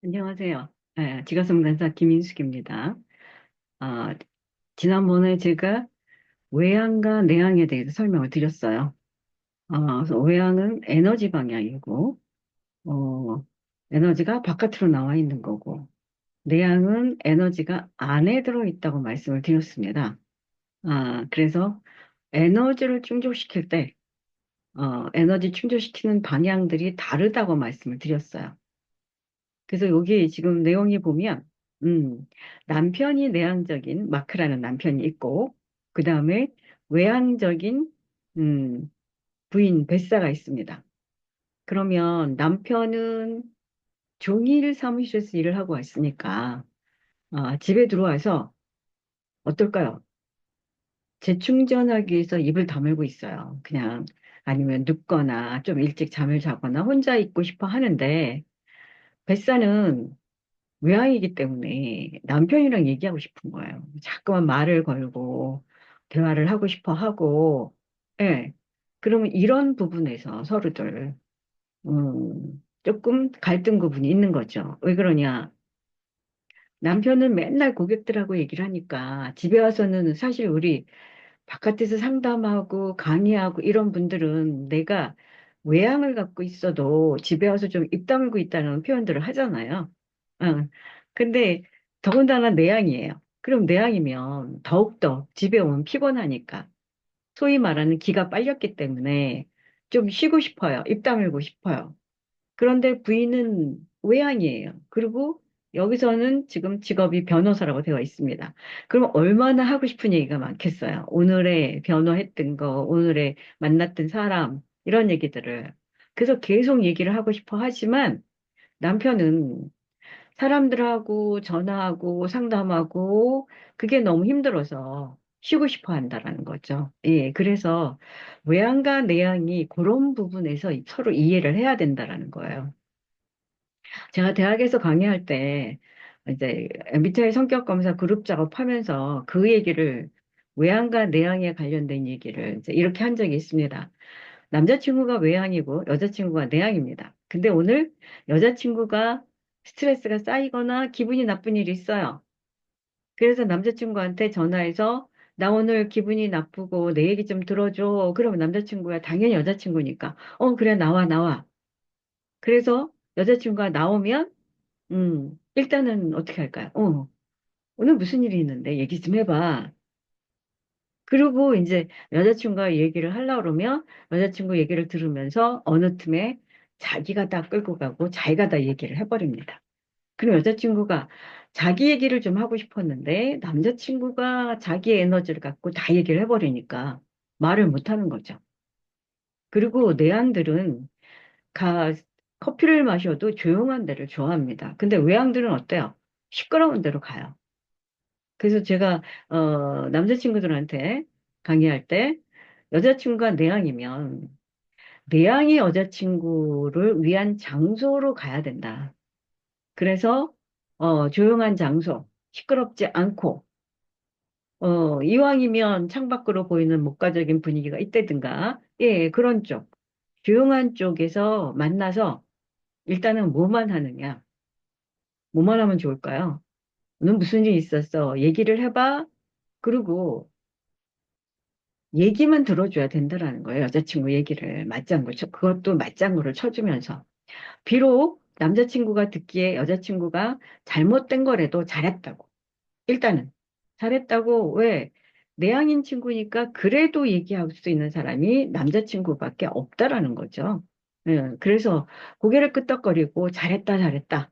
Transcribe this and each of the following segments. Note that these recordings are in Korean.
안녕하세요. 네, 지가성간사 김인숙입니다. 아, 지난번에 제가 외양과 내양에 대해서 설명을 드렸어요. 그래서 외양은 에너지 방향이고, 어, 에너지가 바깥으로 나와 있는 거고, 내양은 에너지가 안에 들어있다고 말씀을 드렸습니다. 그래서 에너지를 충족시킬 때, 에너지 충족시키는 방향들이 다르다고 말씀을 드렸어요. 그래서 여기 지금 내용이 보면, 남편이 내향적인 마크라는 남편이 있고, 그 다음에 외향적인, 음, 부인 베사가 있습니다. 그러면 남편은 종일 사무실에서 일을 하고 왔으니까, 집에 들어와서 어떨까요? 재충전하기 위해서 입을 다물고 있어요. 그냥 아니면 눕거나 좀 일찍 잠을 자거나 혼자 있고 싶어 하는데, 뱃사는 외향이기 때문에 남편이랑 얘기하고 싶은 거예요. 자꾸만 말을 걸고 대화를 하고 싶어 하고, 예. 그러면 이런 부분에서 서로들, 조금 갈등 부분이 있는 거죠. 왜 그러냐? 남편은 맨날 고객들하고 얘기를 하니까 집에 와서는 사실 우리 바깥에서 상담하고 강의하고 이런 분들은 내가 외향을 갖고 있어도 집에 와서 좀 입 다물고 있다는 표현들을 하잖아요. 응. 근데 더군다나 내향이에요. 그럼 내향이면 더욱더 집에 오면 피곤하니까 소위 말하는 기가 빨렸기 때문에 좀 쉬고 싶어요. 입 다물고 싶어요. 그런데 부인은 외향이에요. 그리고 여기서는 지금 직업이 변호사라고 되어 있습니다. 그럼 얼마나 하고 싶은 얘기가 많겠어요. 오늘의 변호했던 거, 오늘의 만났던 사람, 이런 얘기들을. 그래서 계속 얘기를 하고 싶어 하지만 남편은 사람들하고 전화하고 상담하고 그게 너무 힘들어서 쉬고 싶어 한다라는 거죠. 예, 그래서 외향과 내향이 그런 부분에서 서로 이해를 해야 된다라는 거예요. 제가 대학에서 강의할 때 이제 MBTI 성격 검사 그룹 작업하면서 그 얘기를 외향과 내향에 관련된 얘기를 이제 이렇게 한 적이 있습니다. 남자친구가 외향이고 여자친구가 내향입니다. 근데 오늘 여자친구가 스트레스가 쌓이거나 기분이 나쁜 일이 있어요. 그래서 남자친구한테 전화해서 나 오늘 기분이 나쁘고 내 얘기 좀 들어줘. 그러면 남자친구야 당연히 여자친구니까 그래 나와 나와. 그래서 여자친구가 나오면 일단은 어떻게 할까요? 오늘 무슨 일이 있는데 얘기 좀 해봐. 그리고 이제 여자친구가 얘기를 하려고 그러면 여자친구 얘기를 들으면서 어느 틈에 자기가 다 끌고 가고 자기가 다 얘기를 해버립니다. 그럼 여자친구가 자기 얘기를 좀 하고 싶었는데 남자친구가 자기의 에너지를 갖고 다 얘기를 해버리니까 말을 못 하는 거죠. 그리고 내향들은 가, 커피를 마셔도 조용한 데를 좋아합니다. 근데 외향들은 어때요? 시끄러운 데로 가요. 그래서 제가 남자친구들한테 강의할 때 여자친구가 내향이면 내향이 여자친구를 위한 장소로 가야 된다. 그래서 조용한 장소, 시끄럽지 않고 이왕이면 창밖으로 보이는 목가적인 분위기가 있다든가 예 그런 쪽 조용한 쪽에서 만나서 일단은 뭐만 하느냐 뭐만 하면 좋을까요? 오늘 무슨 일 있었어? 얘기를 해봐. 그리고 얘기만 들어줘야 된다라는 거예요. 여자친구 얘기를 그것도 맞장구를 쳐주면서. 비록 남자친구가 듣기에 여자친구가 잘못된 거라도 잘했다고. 일단은 잘했다고 왜? 내향인 친구니까 그래도 얘기할 수 있는 사람이 남자친구밖에 없다라는 거죠. 예, 그래서 고개를 끄덕거리고 잘했다, 잘했다.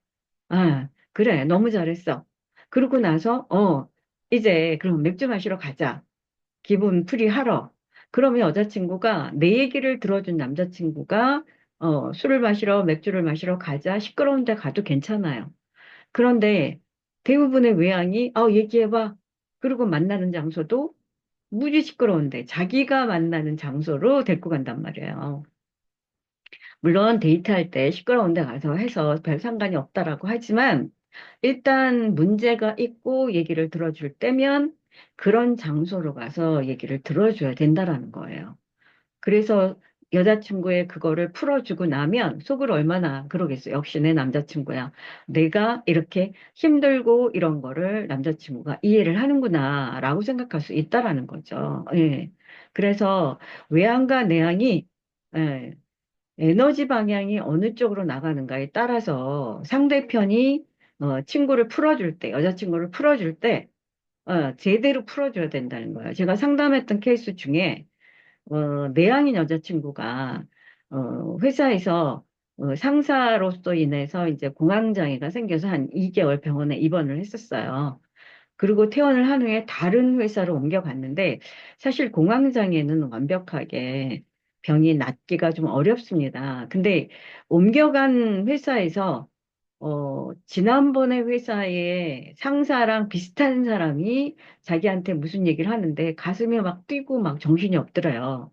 그래, 너무 잘했어. 그러고 나서, 이제 그럼 맥주 마시러 가자. 기분 풀이하러. 그러면 여자친구가 내 얘기를 들어준 남자친구가 술을 마시러 맥주를 마시러 가자 시끄러운 데 가도 괜찮아요. 그런데 대부분의 외향이 얘기해봐. 그리고 만나는 장소도 무지 시끄러운데 자기가 만나는 장소로 데리고 간단 말이에요. 물론 데이트할 때 시끄러운 데 가서 해서 별 상관이 없다라고 하지만 일단 문제가 있고 얘기를 들어줄 때면 그런 장소로 가서 얘기를 들어줘야 된다라는 거예요. 그래서 여자친구의 그거를 풀어주고 나면 속으로 얼마나 그러겠어요. 역시 내 남자친구야. 내가 이렇게 힘들고 이런 거를 남자친구가 이해를 하는구나라고 생각할 수 있다라는 거죠. 예. 그래서 외향과 내향이 예, 에너지 방향이 어느 쪽으로 나가는가에 따라서 상대편이 친구를 풀어줄 때, 여자친구를 풀어줄 때 제대로 풀어줘야 된다는 거예요. 제가 상담했던 케이스 중에 내향인 여자친구가 회사에서 상사로서 인해서 이제 공황장애가 생겨서 한 2개월 병원에 입원을 했었어요. 그리고 퇴원을 한 후에 다른 회사로 옮겨갔는데 사실 공황장애는 완벽하게 병이 낫기가 좀 어렵습니다. 근데 옮겨간 회사에서 지난번에 회사에 상사랑 비슷한 사람이 자기한테 무슨 얘기를 하는데 가슴이 막 뛰고 막 정신이 없더래요.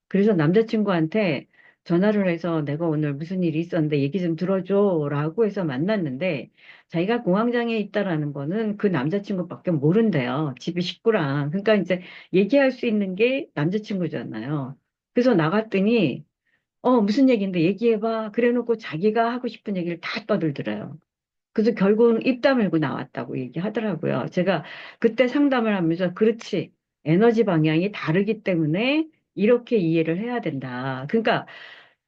그래서 남자친구한테 전화를 해서 내가 오늘 무슨 일이 있었는데 얘기 좀 들어줘 라고 해서 만났는데 자기가 공황장애에 있다라는 거는 그 남자친구밖에 모른대요. 집이 식구랑. 그러니까 이제 얘기할 수 있는 게 남자친구잖아요. 그래서 나갔더니 무슨 얘기인데 얘기해봐. 그래놓고 자기가 하고 싶은 얘기를 다 떠들더래요. 그래서 결국은 입 다물고 나왔다고 얘기하더라고요. 제가 그때 상담을 하면서 그렇지. 에너지 방향이 다르기 때문에 이렇게 이해를 해야 된다. 그러니까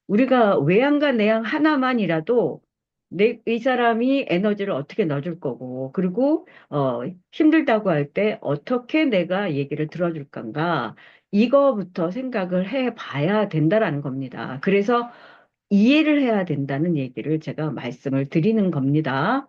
우리가 외향과 내향 하나만이라도 이 사람이 에너지를 어떻게 넣어줄 거고, 그리고, 힘들다고 할 때 어떻게 내가 얘기를 들어줄 건가, 이거부터 생각을 해 봐야 된다라는 겁니다. 그래서 이해를 해야 된다는 얘기를 제가 말씀을 드리는 겁니다.